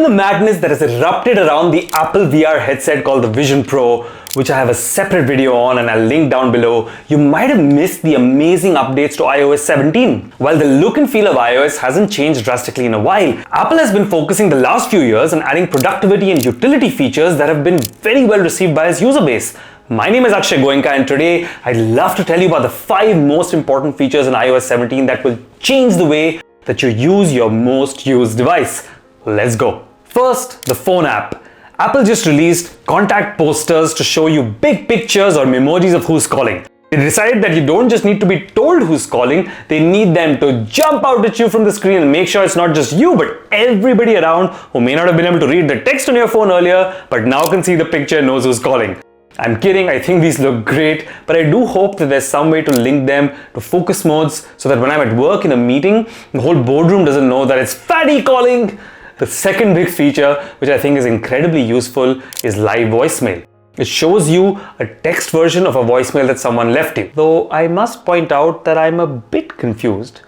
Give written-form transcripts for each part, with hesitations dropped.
the madness that has erupted around the Apple VR headset called the Vision Pro, which I have a separate video on and I'll link down below, you might have missed the amazing updates to iOS 17. While the look and feel of iOS hasn't changed drastically in a while, Apple has been focusing the last few years on adding productivity and utility features that have been very well received by its user base. My name is Akshay Goenka and today I'd love to tell you about the 5 most important features in iOS 17 that will change the way that you use your most used device. Let's go. First, the phone app. Apple just released contact posters to show you big pictures or emojis of who's calling. They decided that you don't just need to be told who's calling, they need them to jump out at you from the screen and make sure it's not just you but everybody around who may not have been able to read the text on your phone earlier but now can see the picture and knows who's calling. I'm kidding, I think these look great, but I do hope that there's some way to link them to focus modes so that when I'm at work in a meeting, the whole boardroom doesn't know that it's Fatty calling. The second big feature, which I think is incredibly useful, is live voicemail. It shows you a text version of a voicemail that someone left you. Though I must point out that I'm a bit confused.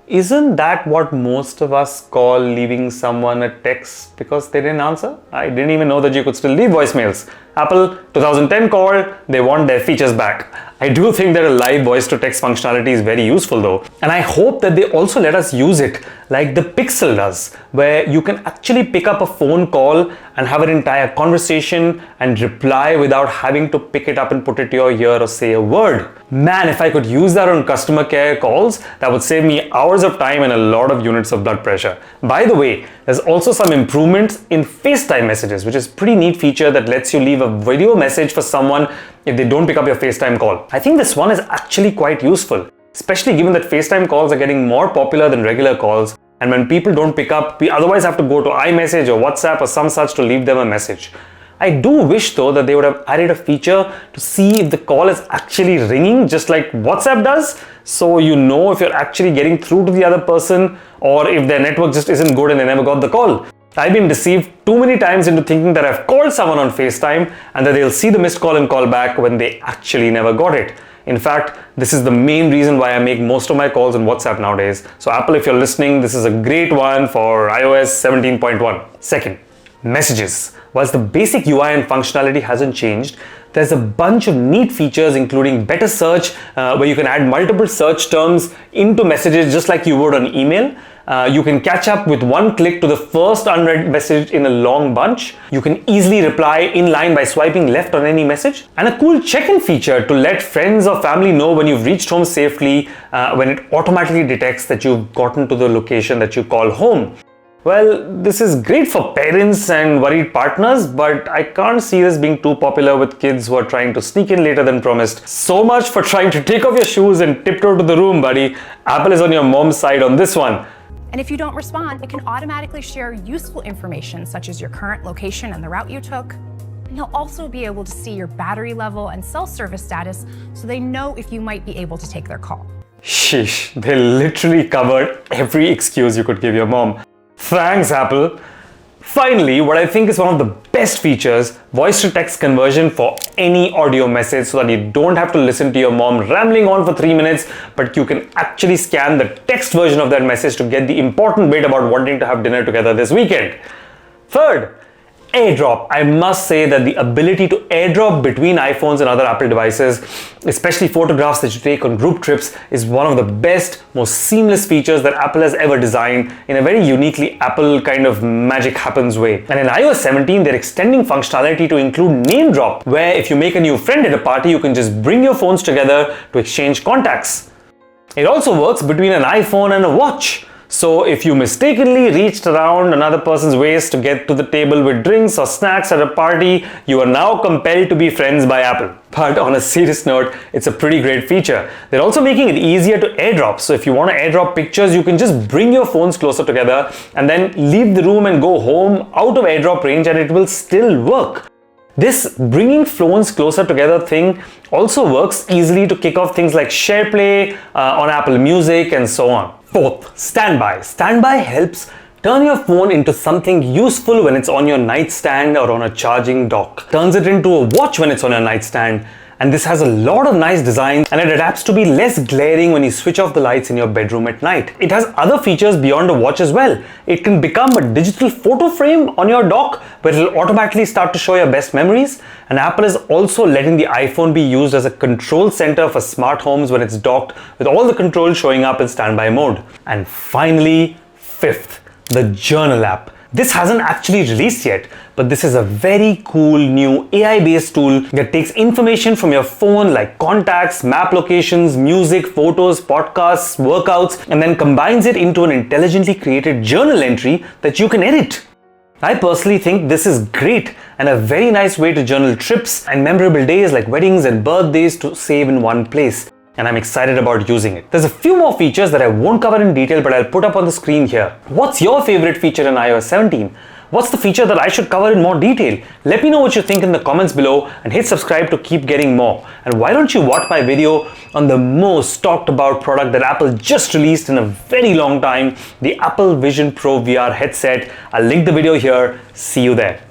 Isn't that what most of us call leaving someone a text because they didn't answer? I didn't even know that you could still leave voicemails. Apple 2010 called, they want their features back. I do think that a live voice to text functionality is very useful though. And I hope that they also let us use it like the Pixel does, where you can actually pick up a phone call and have an entire conversation and reply without having to pick it up and put it to your ear or say a word. Man, if I could use that on customer care calls, that would save me hours of time and a lot of units of blood pressure. By the way, there's also some improvements in FaceTime Messages, which is a pretty neat feature that lets you leave a video message for someone if they don't pick up your FaceTime call. I think this one is actually quite useful, especially given that FaceTime calls are getting more popular than regular calls, and when people don't pick up, we otherwise have to go to iMessage or WhatsApp or some such to leave them a message. I do wish though that they would have added a feature to see if the call is actually ringing just like WhatsApp does, so you know if you're actually getting through to the other person or if their network just isn't good and they never got the call. I've been deceived too many times into thinking that I've called someone on FaceTime and that they'll see the missed call and call back when they actually never got it. In fact, this is the main reason why I make most of my calls on WhatsApp nowadays. So Apple, if you're listening, this is a great one for iOS 17.1. Second, messages. Whilst the basic UI and functionality hasn't changed, there's a bunch of neat features including better search, where you can add multiple search terms into messages just like you would on email. You can catch up with one click to the first unread message in a long bunch. You can easily reply in line by swiping left on any message. And a cool check-in feature to let friends or family know when you've reached home safely, when it automatically detects that you've gotten to the location that you call home. Well, this is great for parents and worried partners, but I can't see this being too popular with kids who are trying to sneak in later than promised. So much for trying to take off your shoes and tiptoe to the room, buddy. Apple is on your mom's side on this one. And if you don't respond, it can automatically share useful information such as your current location and the route you took. And they'll also be able to see your battery level and cell service status so they know if you might be able to take their call. Sheesh, they literally covered every excuse you could give your mom. Thanks, Apple. Finally, what I think is one of the best features, voice to text conversion for any audio message so that you don't have to listen to your mom rambling on for 3 minutes, but you can actually scan the text version of that message to get the important bit about wanting to have dinner together this weekend. Third, Airdrop. I must say that the ability to airdrop between iPhones and other Apple devices, especially photographs that you take on group trips, is one of the best, most seamless features that Apple has ever designed in a very uniquely Apple kind of magic happens way. And in iOS 17, they're extending functionality to include name drop, where if you make a new friend at a party, you can just bring your phones together to exchange contacts. It also works between an iPhone and a watch. So if you mistakenly reached around another person's waist to get to the table with drinks or snacks at a party, you are now compelled to be friends by Apple. But on a serious note, it's a pretty great feature. They're also making it easier to airdrop. So if you want to airdrop pictures, you can just bring your phones closer together and then leave the room and go home out of airdrop range and it will still work. This bringing phones closer together thing also works easily to kick off things like SharePlay on Apple Music and so on. Fourth, standby. Standby helps turn your phone into something useful when it's on your nightstand or on a charging dock. Turns it into a watch when it's on your nightstand And this has a lot of nice designs and it adapts to be less glaring when you switch off the lights in your bedroom at night. It has other features beyond the watch as well. It can become a digital photo frame on your dock where it will automatically start to show your best memories. And Apple is also letting the iPhone be used as a control center for smart homes when it's docked, with all the controls showing up in standby mode. And finally, fifth, the Journal app. This hasn't actually released yet, but this is a very cool new AI-based tool that takes information from your phone like contacts, map locations, music, photos, podcasts, workouts, and then combines it into an intelligently created journal entry that you can edit. I personally think this is great and a very nice way to journal trips and memorable days like weddings and birthdays to save in one place. And I'm excited about using it. There's a few more features that I won't cover in detail, but I'll put up on the screen here. What's your favorite feature in iOS 17? What's the feature that I should cover in more detail? Let me know what you think in the comments below and hit subscribe to keep getting more. And why don't you watch my video on the most talked about product that Apple just released in a very long time, the Apple Vision Pro VR headset. I'll link the video here. See you there.